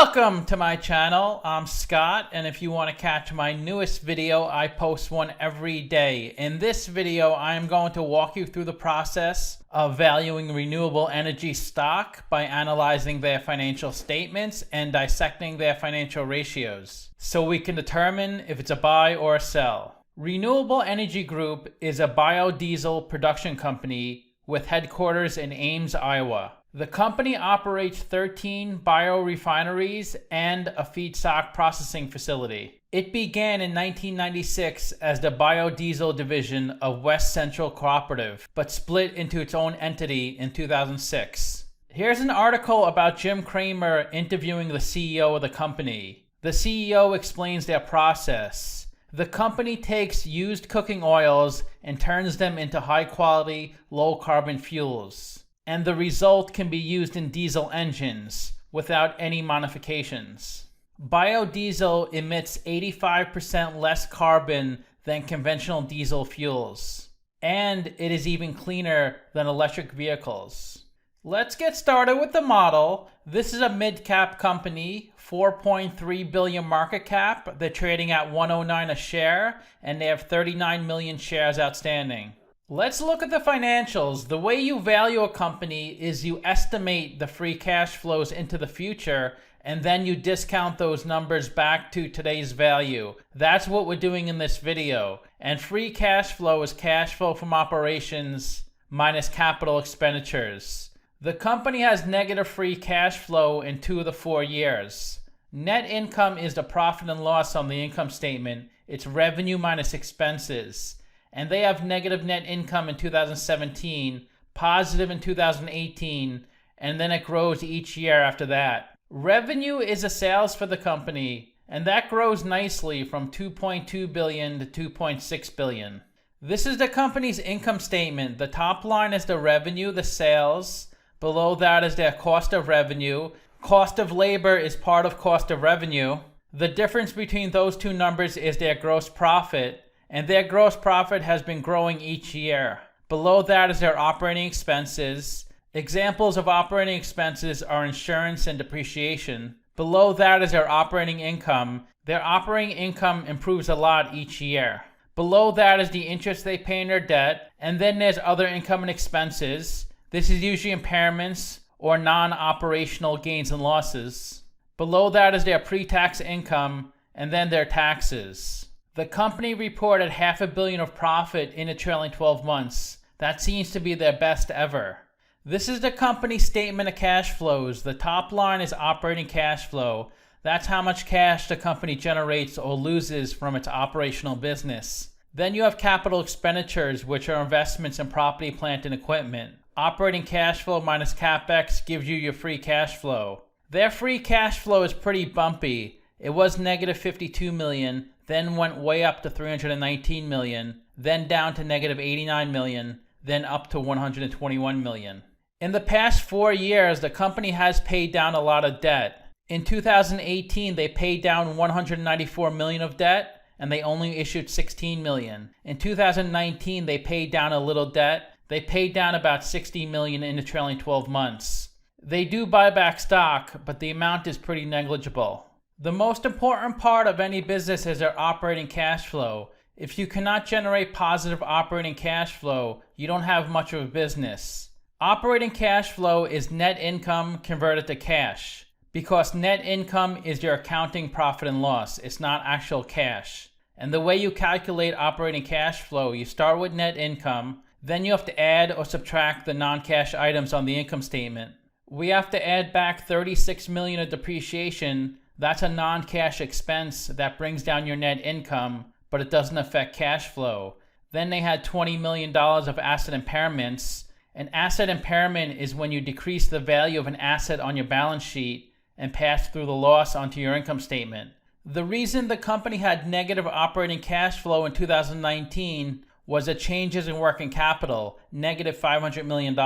Welcome to my channel. I'm Scott, and if you want to catch my newest video, I post one every day. In this video, I am going to walk you through the process of valuing renewable energy stock by analyzing their financial statements and dissecting their financial ratios, so we can determine if it's a buy or a sell. Renewable Energy Group is a biodiesel production company with headquarters in Ames, Iowa. The company operates 13 biorefineries and a feedstock processing facility. It began in 1996 as the biodiesel division of West Central Cooperative, but split into its own entity in 2006. Here's an article about Jim Cramer interviewing the CEO of the company. The CEO explains their process. The company takes used cooking oils and turns them into high-quality, low-carbon fuels, and the result can be used in diesel engines without any modifications. Biodiesel emits 85% less carbon than conventional diesel fuels, and it is even cleaner than electric vehicles. Let's get started with the model. This is a mid-cap company, 4.3 billion market cap. They're trading at $109 a share, and they have 39 million shares outstanding. Let's look at the financials. The way you value a company is you estimate the free cash flows into the future, and then you discount those numbers back to today's value. That's what we're doing in this video. And free cash flow is cash flow from operations minus capital expenditures. The company has negative free cash flow in 2 of the 4 years. Net income is the profit and loss on the income statement. It's revenue minus expenses. And they have negative net income in 2017, positive in 2018, and then it grows each year after that. Revenue is a sales for the company, and that grows nicely from 2.2 billion to 2.6 billion. This is the company's income statement. The top line is the revenue, the sales. Below that is their cost of revenue. Cost of labor is part of cost of revenue. The difference between those two numbers is their gross profit, and their gross profit has been growing each year. Below that is their operating expenses. Examples of operating expenses are insurance and depreciation. Below that is their operating income. Their operating income improves a lot each year. Below that is the interest they pay in their debt, and then there's other income and expenses. This is usually impairments or non-operational gains and losses. Below that is their pre-tax income, and then their taxes. The company reported $500 million of profit in the trailing 12 months. That seems to be their best ever. This is the company's statement of cash flows. The top line is operating cash flow. That's how much cash the company generates or loses from its operational business. Then you have capital expenditures, which are investments in property, plant, and equipment. Operating cash flow minus CapEx gives you your free cash flow. Their free cash flow is pretty bumpy. It was negative 52 million, then went way up to 319 million, then down to negative 89 million, then up to 121 million. In the past 4 years, the company has paid down a lot of debt. In 2018, they paid down 194 million of debt, and they only issued 16 million. In 2019, they paid down a little debt. They paid down about 60 million in the trailing 12 months. They do buy back stock, but the amount is pretty negligible. The most important part of any business is their operating cash flow. If you cannot generate positive operating cash flow, you don't have much of a business. Operating cash flow is net income converted to cash, because net income is your accounting profit and loss. It's not actual cash. And the way you calculate operating cash flow, you start with net income, then you have to add or subtract the non-cash items on the income statement. We have to add back 36 million of depreciation. That's a non-cash expense that brings down your net income, but it doesn't affect cash flow. Then they had $20 million of asset impairments. An asset impairment is when you decrease the value of an asset on your balance sheet and pass through the loss onto your income statement. The reason the company had negative operating cash flow in 2019 was the changes in working capital, negative $500 million.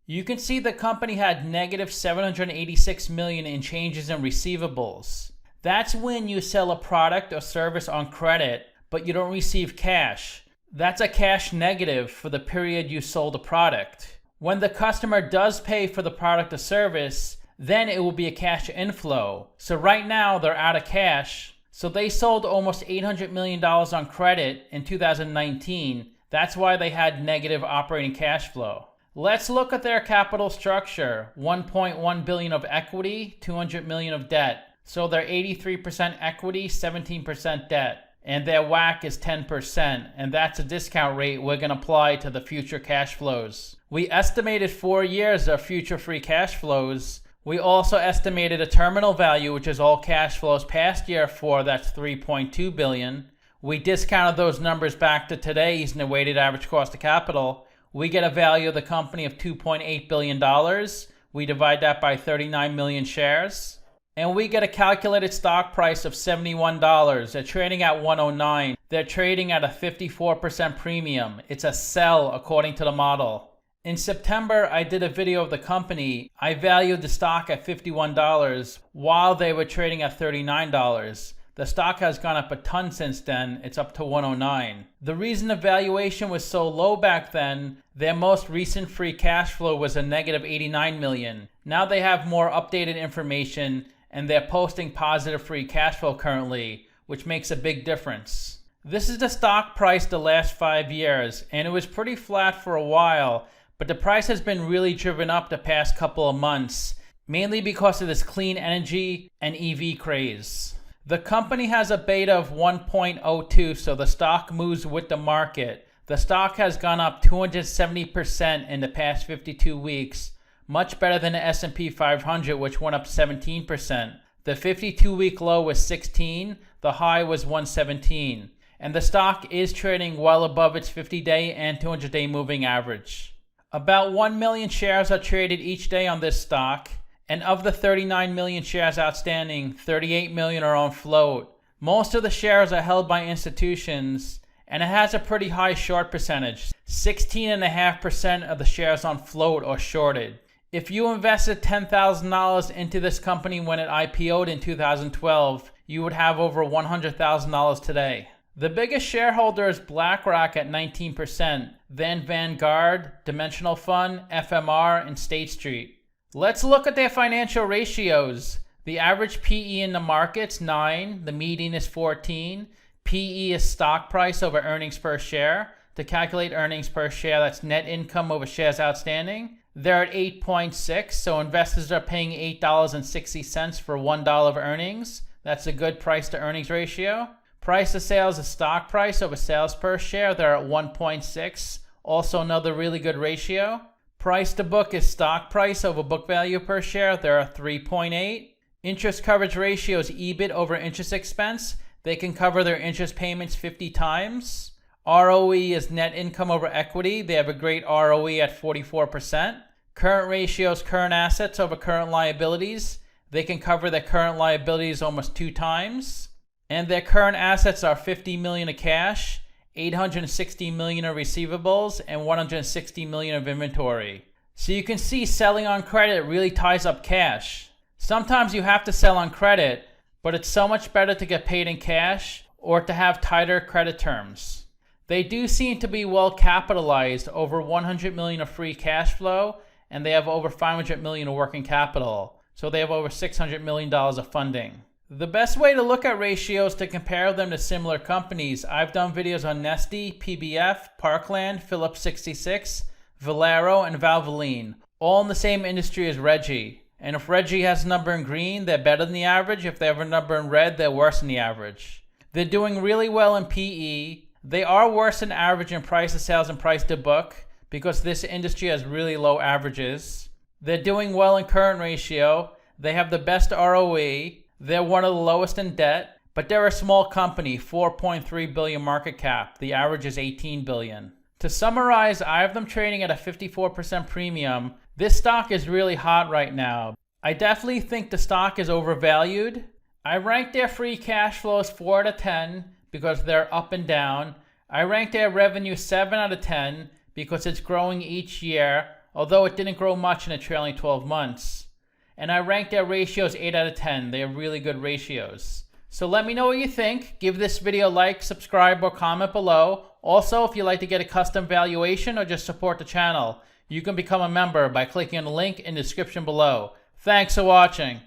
You can see the company had negative 786 million in changes in receivables. That's when you sell a product or service on credit, but you don't receive cash. That's a cash negative for the period you sold the product. When the customer does pay for the product or service, then it will be a cash inflow. So right now they're out of cash. So they sold almost $800 million on credit in 2019. That's why they had negative operating cash flow. Let's look at their capital structure. 1.1 billion of equity, 200 million of debt. So they're 83% equity, 17% debt. And their WACC is 10%, and that's a discount rate we're going to apply to the future cash flows. We estimated 4 years of future free cash flows. We also estimated a terminal value, which is all cash flows past year 4, that's 3.2 billion. We discounted those numbers back to today using the weighted average cost of capital. We get a value of the company of $2.8 billion. We divide that by 39 million shares. And we get a calculated stock price of $71. They're trading at 109. They're trading at a 54% premium. It's a sell according to the model. In September, I did a video of the company. I valued the stock at $51 while they were trading at $39. The stock has gone up a ton since then. It's up to 109. The reason the valuation was so low back then, their most recent free cash flow was a negative 89 million. Now they have more updated information and they're posting positive free cash flow currently, which makes a big difference. This is the stock price the last 5 years, and it was pretty flat for a while, but the price has been really driven up the past couple of months, mainly because of this clean energy and EV craze. The company has a beta of 1.02, so the stock moves with the market. The stock has gone up 270% in the past 52 weeks, much better than the S&P 500, which went up 17%. The 52-week low was 16, the high was 117. And the stock is trading well above its 50-day and 200-day moving average. About 1 million shares are traded each day on this stock, and of the 39 million shares outstanding, 38 million are on float. Most of the shares are held by institutions, and it has a pretty high short percentage. 16.5% of the shares on float are shorted. If you invested $10,000 into this company when it IPO'd in 2012, you would have over $100,000 today. The biggest shareholder is BlackRock at 19%, then Vanguard, Dimensional Fund, FMR, and State Street. Let's look at their financial ratios. The average PE in the market's 9, the median is 14. PE is stock price over earnings per share. To calculate earnings per share, that's net income over shares outstanding. They're at 8.6, so investors are paying $8.60 for $1 of earnings. That's a good price to earnings ratio. Price to sales is stock price over sales per share. They're at 1.6, also another really good ratio. Price to book is stock price over book value per share. They're at 3.8. Interest coverage ratio is EBIT over interest expense. They can cover their interest payments 50 times. ROE is net income over equity. They have a great ROE at 44%. Current ratio is current assets over current liabilities. They can cover their current liabilities almost 2 times. And their current assets are 50 million of cash, 860 million of receivables, and 160 million of inventory. So you can see selling on credit really ties up cash. Sometimes you have to sell on credit, but it's so much better to get paid in cash or to have tighter credit terms. They do seem to be well capitalized, over 100 million of free cash flow, and they have over 500 million of working capital. So they have over $600 million of funding. The best way to look at ratios to compare them to similar companies, I've done videos on Nestle, PBF, Parkland, Phillips 66, Valero, and Valvoline, all in the same industry as REGI. And if REGI has a number in green, they're better than the average. If they have a number in red, they're worse than the average. They're doing really well in PE. They are worse than average in price to sales and price to book because this industry has really low averages. They're doing well in current ratio. They have the best ROE. They're one of the lowest in debt, but they're a small company, 4.3 billion market cap. The average is 18 billion. To summarize, I have them trading at a 54% premium. This stock is really hot right now. I definitely think the stock is overvalued. I rank their free cash flows 4 out of 10 because they're up and down. I rank their revenue 7 out of 10 because it's growing each year, although it didn't grow much in the trailing 12 months. And I rank their ratios 8 out of 10. They have really good ratios. So let me know what you think. Give this video a like, subscribe, or comment below. Also, if you'd like to get a custom valuation or just support the channel, you can become a member by clicking on the link in the description below. Thanks for watching.